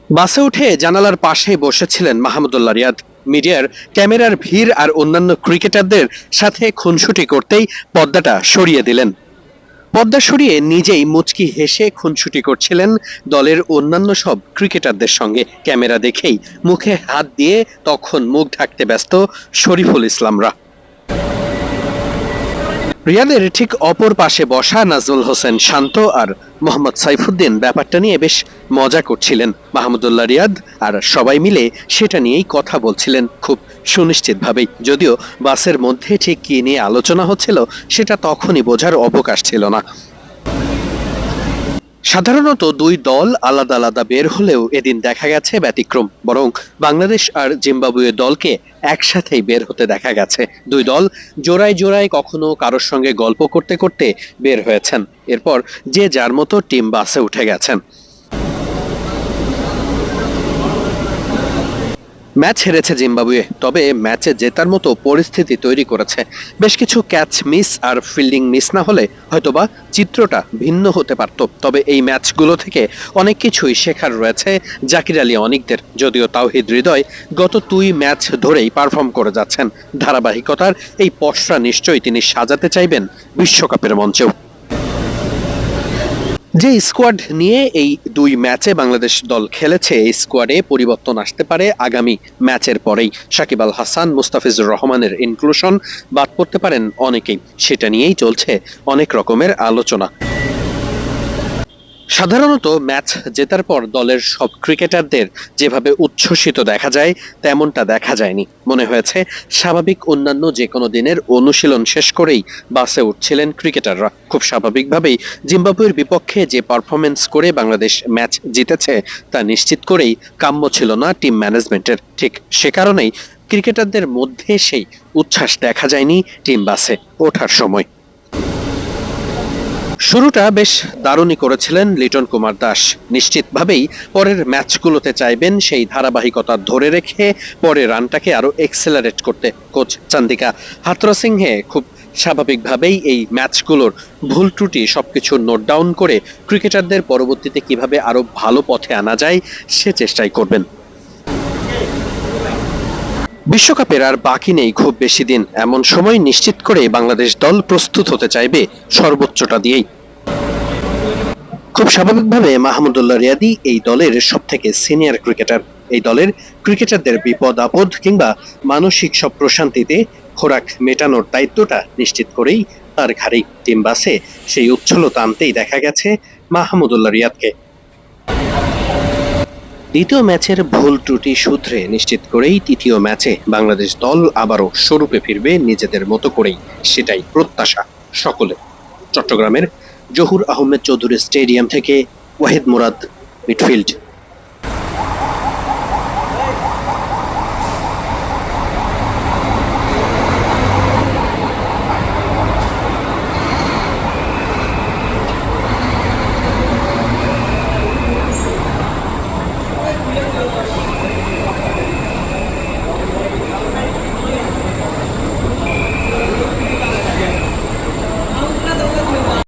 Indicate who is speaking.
Speaker 1: বাসে উঠে জানালার পাশে বসেছিলেন মাহমুদুল্লাহ রিয়াদ। মিডিয়ার ক্যামেরার ভিড় আর অন্যান্য ক্রিকেটারদের সাথে খুনসুটি করতেই পর্দাটা সরিয়ে দিলেন। পর্দা সরিয়ে নিজেই মুচকি হেসে খুনসুটি করছিলেন দলের অন্যান্য সব ক্রিকেটারদের সঙ্গে। ক্যামেরা দেখেই মুখে হাত দিয়ে তখন মুখ ঢাকতে ব্যস্ত শরীফুল ইসলামরা। রিয়াদের ঠিক অপর পাশে বসা নাজমুল হোসেন শান্ত আর মোহাম্মদ সাইফুদ্দিন ব্যাপারটা নিয়ে বেশ মজা করছিলেন। মাহমুদুল্লাহ রিয়াদ আর সবাই মিলে সেটা নিয়েই কথা বলছিলেন খুব সুনিশ্চিতভাবেই। যদিও বাসের মধ্যে ঠিক কি নিয়ে আলোচনা হচ্ছিল সেটা তখনই বোঝার অবকাশ ছিল না। সাধারণত দুই দল আলাদা আলাদা বের হলেও এদিন দেখা গেছে ব্যতিক্রম। বরং বাংলাদেশ আর জিম্বাবুয়ে দলকে একসাথেই বের হতে দেখা গেছে। দুই দল জোড়ায় জোড়ায় কখনো কারোর সঙ্গে গল্প করতে করতে বের হয়েছেন। এরপর যে যার মতো টিম বাসে উঠে গেছেন। ম্যাচ হেরেছে জিম্বাবুয়ে, তবে ম্যাচে জেতার মতো পরিস্থিতি তৈরি করেছে। বেশ কিছু ক্যাচ মিস আর ফিল্ডিং মিস না হলে হয়তোবা চিত্রটা ভিন্ন হতে পারত। তবে এই ম্যাচগুলো থেকে অনেক কিছুই শেখার রয়েছে জাকির আলী অনিকদের। যদিও তাওহিদ হৃদয় গত 2 ম্যাচ ধরেই পারফর্ম করে যাচ্ছেন। ধারাবাহিকতার এই পসরা নিশ্চয়ই তিনি সাজাতে চাইবেন বিশ্বকাপের মঞ্চেও। যে স্কোয়াড নিয়ে এই 2 ম্যাচে বাংলাদেশ দল খেলেছে, এই স্কোয়াডে পরিবর্তন আসতে পারে আগামী ম্যাচের পরেই। সাকিব আল হাসান, মুস্তাফিজুর রহমানের ইনক্লুশন বাদ পড়তে পারেন অনেকেই। সেটা নিয়েই চলছে অনেক রকমের আলোচনা। সাধারণত ম্যাচ জেতার পর দলের সব ক্রিকেটারদের যেভাবে উচ্ছ্বসিত দেখা যায় তেমনটা দেখা যায়নি। মনে হয়েছে স্বাভাবিক অন্যান্য যে কোনো দিনের অনুশীলন শেষ করেই বাসে উঠছিলেন ক্রিকেটাররা। খুব স্বাভাবিকভাবেই জিম্বাবুয়ের বিপক্ষে যে পারফরমেন্স করে বাংলাদেশ ম্যাচ জিতেছে তা নিশ্চিত করেই কাম্য ছিল না টিম ম্যানেজমেন্টের। ঠিক সে কারণেই ক্রিকেটারদের মধ্যে সেই উচ্ছ্বাস দেখা যায়নি টিম বাসে ওঠার সময়। শুরুটা বেশ দারুণই করেছিলেন লিটন কুমার দাস। নিশ্চিতভাবেই পরের ম্যাচগুলোতে চাইবেন সেই ধারাবাহিকতা ধরে রেখে পরে রানটাকে আরো এক্সেলারেট করতে। কোচ চান্দিকা হাথরসিংহে খুব স্বাভাবিকভাবেই এই ম্যাচগুলোর ভুল ত্রুটি সবকিছু নোট ডাউন করে ক্রিকেটারদের পরবর্তীতে কিভাবে আরো ভালো পথে আনা যায় সে চেষ্টাই করবেন। বিশ্বকাপের আর বাকি নেই খুব বেশি দিন। এমন সময় নিশ্চিত করে বাংলাদেশ দল প্রস্তুত হতে চাইবে সর্বোচ্চটা দিয়েই। খুব স্বাভাবিকভাবে মাহমুদুল্লাহ রিয়াদি এই দলের সবথেকে সিনিয়র ক্রিকেটার। এই দলের ক্রিকেটারদের বিপদ আপদ কিংবা মানসিক সব প্রশান্তিতে খোরাক মেটানোর দায়িত্বটা নিশ্চিত করেই তার ঘাড়েই। টিম বাসে সেই উচ্ছলতা আনতেই দেখা গেছে মাহমুদুল্লাহ রিয়াদকে। দ্বিতীয় ম্যাচের ভুল ত্রুটি শুধরে নিশ্চিত করেই তৃতীয় ম্যাচে বাংলাদেশ দল আবারও স্বরূপে ফিরবে নিজেদের মতো করেই, সেটাই প্রত্যাশা সকলের। চট্টগ্রামের জহুর আহমেদ চৌধুরী স্টেডিয়াম থেকে ওয়াহিদ মুরাদ, মিডফিল্ড।